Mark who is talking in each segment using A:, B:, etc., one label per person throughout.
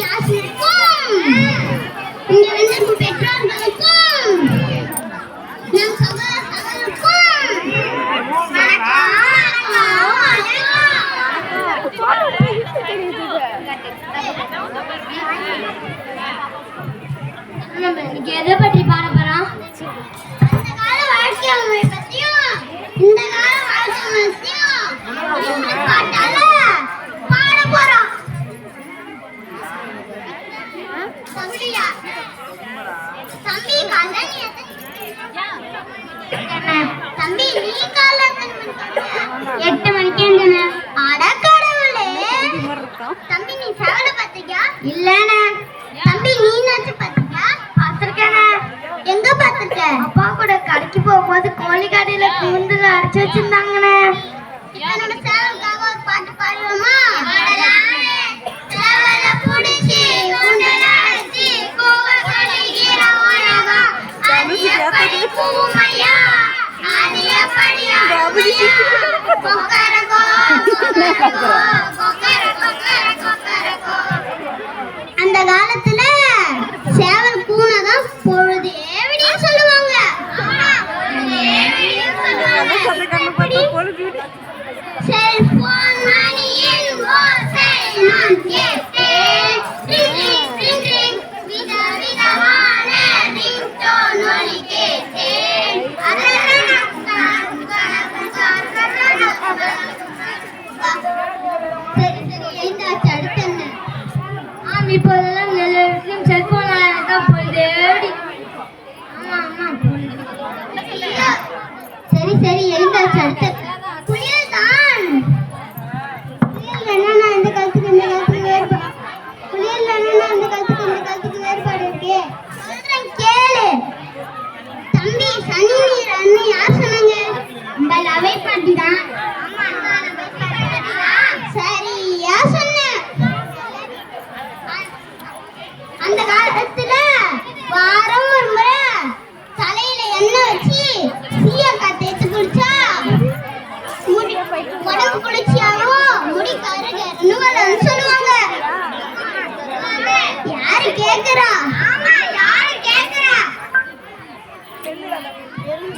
A: ஆசிரியருக்கும் இங்க வந்திருக்கும் பெற்றோர்களுக்கும் நம் சகோதரர்களுக்கும் எதை பற்றி பாட போறோம்? அந்த கால வாழ்க்கை முறை பத்தியும் இந்த கால வாழ்க்கை பத்தியும் பாட்டால பாட போறோம். தம்பி தம்பி நீ கால 8 மணிக்கு எழுந்தன. அட கடவுளே, தம்பி நீ சேவல பாத்தியா? இல்லண்ணே. தம்பி நீ நாச்சு பாத்தியா? பாத்திருக்கேனே. எங்க பாத்திருக்க? அப்பா கூட கடைக்கு போகும்போது கோழி கடையில கூண்டுல அடைச்சு வச்சிருந்தாங்கண்ணே. இப்ப நம்ம சேவலுக்காக ஒரு பாட்டு பாடுவோமா? சேவல புடிச்சி கூண்டுல அடைச்சி கூவ கடிக்கிற உலகம் அது எப்படி கூமையா? அது எப்படி ஆமையா? கொக்கரகோ கொக்கரகோ கொக்கரகோ கொக்கரகோ. அந்த காலத்துல சேவல் கூனை தான் பொழுதே விடிய சொல்லுவாங்க. செல்போன் மணியின் ஓசை நான் கேட்டேன். விதவிதமான ரிங்டோன் ஒலி கேட்டேன். சரி சரி எழுந்தாச்சு. அடுத்து என்ன? இப்போதெல்லாம் எல்லாருக்கும் செல்போன் தான் போகுது. சரி சரி எழுந்தாச்சு. அடுத்த புயல் தான். புயல் என்னன்னா இந்த காலத்துக்கு இந்த காலத்துக்கு வேறுபாடு. புயல் என்னன்னா இந்த காலத்துக்கு இந்த காலத்துக்கு வேறுபாடு இருக்கு. சொல்றேன் கேளு. தம்பி சனி நீர் அண்ணன் யார் சொன்னாங்க? நம்ம அவை பாட்டி தான். சரியா சொன்னேன். அந்த காலத்துல வாரம் ஒரு முறை தலையில எண்ணெய் வச்சு சீயக்காய் தேய்ச்சி குளிச்சா உடம்பு குளிர்ச்சியாகவும் முடி கருகருன்னு வரும்னு சொல்லுவாங்க. யாரு கேக்குறா?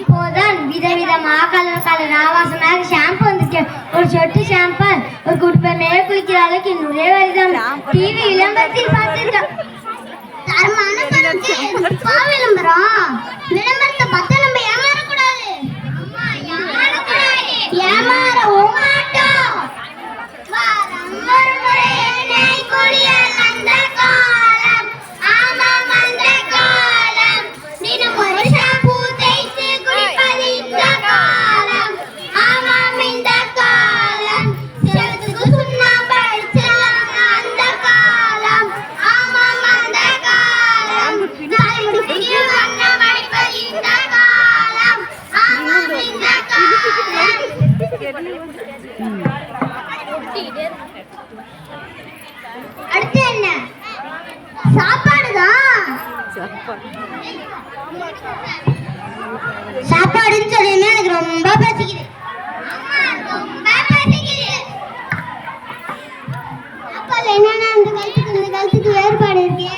A: இப்போதான் விதவிதமாக கலர் கலர் ஆவாசமாக ஷாம்பு வந்துருக்கு. ஒரு சொட்டு ஷாம்பு ஒரு குடும்பமே குளிக்கிற அளவுக்கு நிறைய வருதான். டிவி விளம்பரத்தில் பார்த்துருக்கேன். தரமான விளம்பரம். விளம்பரத்தை பார்த்து நம்ம ஏமாறக்கூடாது. ஏமாறவும் மாட்டோம். வாரம் ஒரு முறை எண்ணெய் குளியல் அந்த காலம். ஆமாம் அந்த காலம். தினம் ஒரு ஷாம்பு தேய்த்து குளிப்பது இந்த காலம். ஆமாம் இந்த காலம். சிலத்துக்கு சுண்ணாம்பு அடிச்சலாம் அந்த காலம். ஆமாம் அந்த காலம். தலைமுடிக்கு வண்ணம் அடிப்பது இந்த காலம். ஆமாம் இந்த காலம். அடுத்து என்ன? சாப்பாடுதான். சாப்பாடுன்னு சொல்லினா எனக்கு ரொம்ப பசிக்குது. ரொம்ப பசிக்குது. சாப்பாடு என்னன்னா இந்த காலத்துக்கு வேறுபாடு இருக்கு.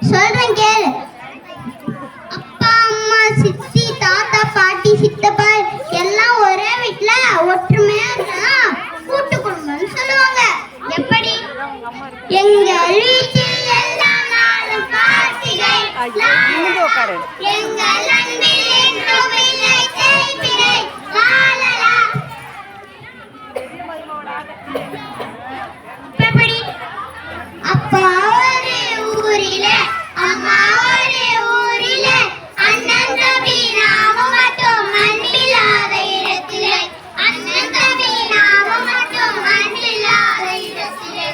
A: சொல்றேன் கேளு. அப்பா அம்மா சித்தி தாத்தா பாட்டி சித்தப்பா எல்லாம் ஒரே வீட்டுல ஒற்றுமையா கூட்டு குடும்பம்னு சொல்லுவாங்க. எப்படி? எங்க வீட்டில் எல்லா நாளும் கார்த்திகை. எங்கள் அன்பில் என்றும் இல்லை தேய்பிரை. எப்படி? அப்பா ஒரு ஊரிலே அம்மா ஒரு ஊரிலே அண்ணன் தம்பி நாம மட்டும் அன்பில்லாத இடத்திலே. அண்ணன் தம்பி நாம மட்டும் அன்பில்லாத இடத்திலே.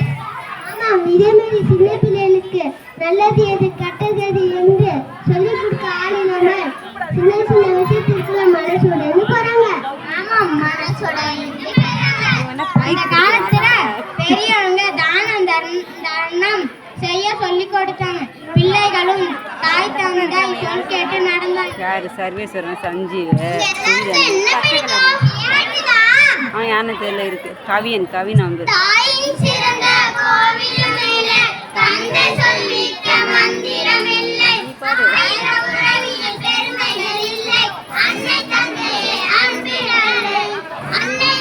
A: ஆமாம், இதே மாதிரி சின்ன பிள்ளைகளுக்கு நல்லது எதுக்கு கட்டது என்று சொல்லிக் கொடுக்க ஆள் இல்லாமல் சின்ன சின்ன விஷயத்திற்குள்ள மனசுடைந்து போறாங்க. ஆமா, மனசுடைந்து போறாங்க. அந்த காலத்துல பெரியவங்க தானம் தர்மம் செய்ய சொல்லி கொடுத்தாங்க. பிள்ளைகளும் தாய் தந்தை சொல் கேட்டு நடந்தாங்க.
B: யாரு? சர்வேஸ்வரன், சஞ்சீவ், யானை தெரியல இருக்கு. கவின் அவங்க. தாயின் சிறந்த கோவிலும் இல்லை, தந்தை சொல்லிக்க மந்திரம் இல்லை, உறவியல் பெருமைகள் இல்லை, அன்னை தந்தையே அன்பினாலே, அன்னை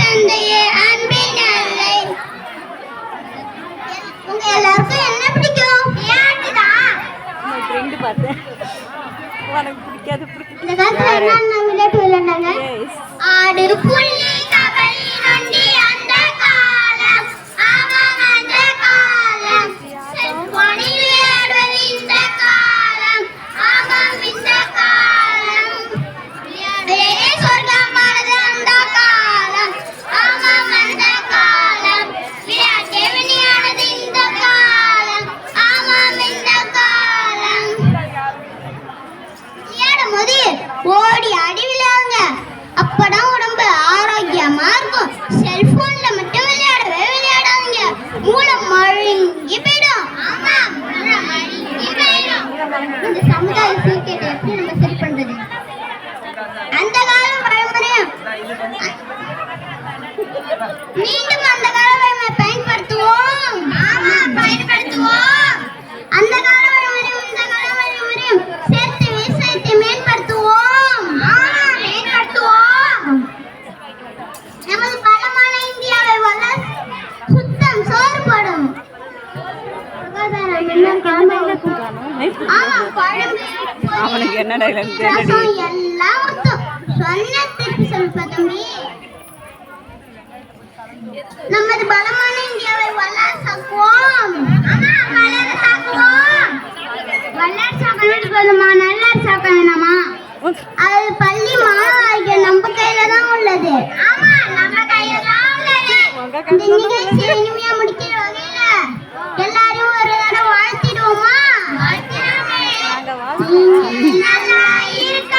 B: தந்தையே அன்பினாலே. உங்க எல்லாருக்கும் என்ன பிடிக்கும்? ஃப்ரெண்டு பார்த்தேன். உனக்கு பிடிக்காது.
A: இந்த காலத்துல என்ன விளையாட்டு விளையாண்டாங்க? ஆடு புள்ளி கபடி நொண்டி அந்த காலம். ஆமாம், அந்த காலம். செல்போனில் விளையாடுவது இந்த காலம். ஆமாம், இந்த காலம். விளையாடே சொர்க்கமானது அந்த காலம். ஆமாம், அந்த காலம். விளையாட்டே விளையாடுவது இந்த காலம். ஆமாம், இந்த காலம். விளையாடும் போது ஓடி ஆடி விளையாடுங்க. அப்பதான் உடம்பு ஆரோக்கியமா இருக்கும். செல்போன்ல மட்டும் விளையாடாதீங்க. மூளை மழுங்கி போயிடும். ஆமா, மூளை மழுங்கி போயிடும். இந்த சமுதாய சீர்கேட்டை எப்படி நம்ம சரி பண்றது? அந்த காலம் பழமுறையும் மீண்டும் அந்த கால வழிமுறை பயன்படுத்துவோம். ஆமா, பயன்படுத்துவோம். அந்த கால வழிமுறையும் இந்த கால வழிமுறையும் சேர்த்து விவசாயத்தை மேம்படுத்துவோம். மேம்படுத்துவோம். நமது பலமான இந்தியாவை வளர சுத்தம் சோறுபடும் சுகாதாரம் எல்லாம் காண்பாங்க. ஆமா, பழம்
B: அவனுக்கு என்ன டைலாக்
A: ரசம் எல்லாம் ஒத்தும். சொன்ன திருப்பி சொல்லுப்பா தம்பி. நமது பலமான இந்தியாவை வளர சாக்குவோம். ஆமா, வளர சாக்குவோம். வளர சாக்கணும் போதுமா, நல்லா சாக்க வேணாமா? அது பள்ளி மாணவர்கள் நம்ம கையில தான் உள்ளது. ஆமா, நம்ம கையில தான் உள்ளது. இந்த நிகழ்ச்சியை இனிமையா முடிக்கிற வகையில எல்லாரையும் ஒரு தடவை வாழ்த்திடுவோமா? வாழ்த்திடுவோமே. நல்லா இருக்க